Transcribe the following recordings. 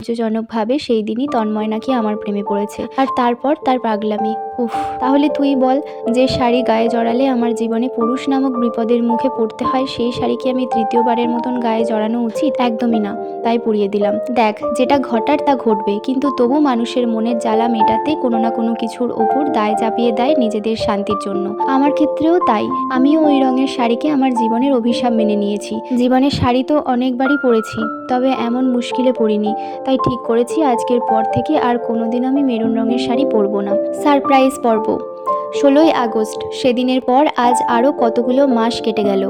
আশ্চর্যজনকভাবে সেই দিনই তন্ময় নাকি আমার প্রেমে পড়েছে, আর তারপর তার পাগলামি। উফ, তাহলে তুই বল, যে শাড়ি গায়ে জড়ালে আমার জীবনে পুরুষ নামক বিপদের মুখে পড়তে হয়, সেই শাড়ি কি আমি তৃতীয়বারের মতন গায়ে জড়ানো উচিত? একদমই না, তাই পুড়িয়ে দিলাম। দেখ, যেটা ঘটার তা ঘটবে, কিন্তু তবু মানুষের মনের জ্বালা মেটাতে কোনো না কোনো কিছুর ওপর দায় চাপিয়ে দেয় নিজেদের শান্তির জন্য। আমার ক্ষেত্রেও তাই। আমিও ওই রঙের শাড়িকে আমার জীবনের অভিশাপ মেনে নিয়েছি। জীবনের শাড়ি তো অনেকবারই পরেছি, তবে এমন মুশকিলে পড়িনি। তাই ঠিক করেছি আজকের পর থেকে আর কোনোদিন আমি মেরুন রঙের শাড়ি পরবো না। সারপ্রাইজ পর্ব। 16ই আগস্ট। সেদিনের পর আজ আরও কতগুলো মাস কেটে গেল।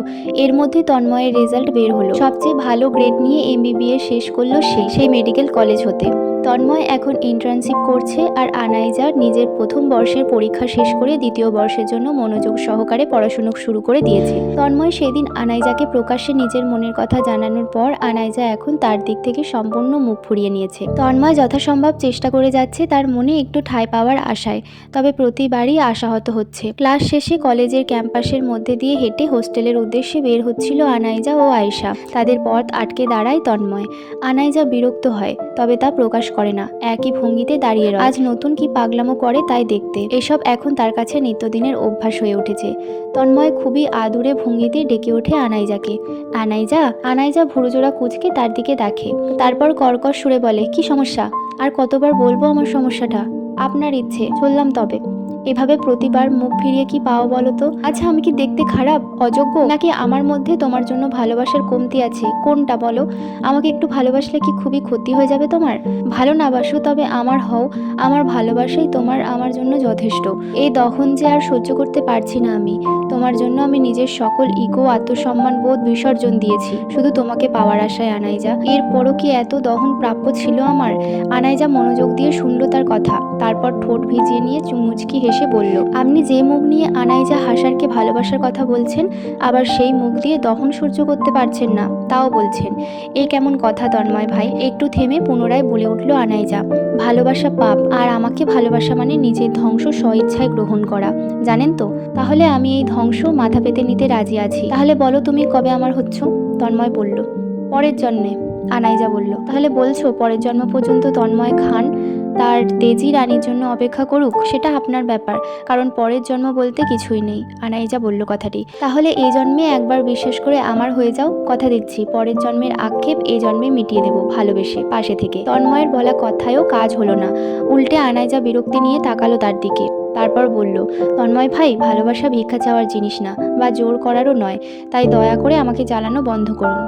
এর মধ্যে তন্ময়ের রেজাল্ট বের হলো। সবচেয়ে ভালো গ্রেড নিয়ে MBBS শেষ করলো সেই মেডিকেল কলেজ হতে। তন্ময় এখন ইন্টার্নশিপ করছে, আর আনাইজা নিজের প্রথম বর্ষের পরীক্ষা শেষ করে দ্বিতীয় বর্ষের জন্য মনোযোগ সহকারে পড়াশুনো শুরু করে দিয়েছে। তন্ময় সেদিন আনাইজাকে প্রকাশ্যে নিজের মনের কথা জানানোর পর আনাইজা এখন তার দিক থেকে সম্পূর্ণ মুখ ফুরিয়ে নিয়েছে। তন্ময় যথাসম্ভব চেষ্টা করে যাচ্ছে তার মনে একটু ঠাঁই পাওয়ার আশায়, তবে প্রতিবারই আশাহত হচ্ছে। ক্লাস শেষে কলেজের ক্যাম্পাসের মধ্যে দিয়ে হেঁটে হোস্টেলের উদ্দেশ্যে বের হচ্ছিল আনাইজা ও আয়েশা। তাদের পথ আটকে দাঁড়ায় তন্ময়। আনাইজা বিরক্ত হয়, তবে তা প্রকাশ করে না, একই ভঙ্গিতে দাঁড়িয়ে রয়। আজ নতুন কি পাগলামো করে তাই দেখতে। এসব এখন তার কাছে নিত্যদিনের অভ্যাস হয়ে উঠেছে। তন্ময় খুবই আদুরে ভঙ্গিতে ডেকে ওঠে আনাইজাকে। আনাইজা। আনাইজা ভুরুজোড়া কুঁচকে তার দিকে দেখে, তারপর কর্কশ সুরে বলে, কি সমস্যা? আর কতবার বলবো আমার সমস্যাটা? আপনার ইচ্ছে, চললাম তবে। এভাবে প্রতিবার মুখ ফিরিয়ে কি পাও বলো তো? আচ্ছা, আমি কি দেখতে খারাপ, অযোগ্য, নাকি আমার মধ্যে তোমার জন্য ভালোবাসার কমতি আছে? কোনটা বলো? আমাকে একটু ভালোবাসলে কি খুবই ক্ষতি হয়ে যাবে তোমার? ভালো না বাসো, তবে আমার হও। আমার ভালোবাসাই তোমার আমার জন্য যথেষ্ট। এই দহন যে আর সহ্য করতে পারছি না আমি। তোমার জন্য আমি নিজের সকল ইগো, আত্মসম্মান বোধ বিসর্জন দিয়েছি শুধু তোমাকে পাওয়ার আশায় আনাইজা। এরপরও কি এত দহন প্রাপ্য ছিল আমার? আনাইজা মনোযোগ দিয়ে শুনল তার কথা, তারপর ঠোঁট ভিজিয়ে নিয়ে মুচকি হেসে বলল, আপনি যে মুখ নিয়ে আনাইজা হাসারকে ভালোবাসার কথা বলছেন, আবার সেই মুখ দিয়ে দহন সহ্য করতে পারছেন না তাও বলছেন। এ কেমন কথা তন্ময় ভাই? একটু থেমে পুনরায় বলে উঠল আনাইজা, ভালোবাসা পাপ, আর আমাকে ভালোবাসা মানে নিজের ধ্বংস স্বইচ্ছায় গ্রহণ করা, জানেন তো? তাহলে আমি এই ধ্বংস মাথা পেতে নিতে রাজি আছি। তাহলে বলো তুমি কবে আমার হচ্ছ? তন্ময় বলল, পরের জন্মে। আনাইজা বলল, তাহলে বলছো পরের জন্ম পর্যন্ত তন্ময় খান তার তেজি রানীর জন্য অপেক্ষা করুক? সেটা আপনার ব্যাপার, কারণ পরের জন্ম বলতে কিছুই নেই। আনাইজা বলল কথাটি। তাহলে এই জন্মে একবার বিশ্বাস করে আমার হয়ে যাও, কথা দিচ্ছি পরের জন্মের আক্ষেপ এই জন্মে মিটিয়ে দেবো ভালোবেসে, পাশে থেকে। তন্ময়ের বলা কথায়ও কাজ হলো না, উল্টে আনাইজা বিরক্তি নিয়ে তাকালো তার দিকে। তারপর বলল, তন্ময় ভাই, ভালোবাসা ভিক্ষা চাওয়ার জিনিস না, বা জোর করারও নয়, তাই দয়া করে আমাকে জ্বালানো বন্ধ করুন।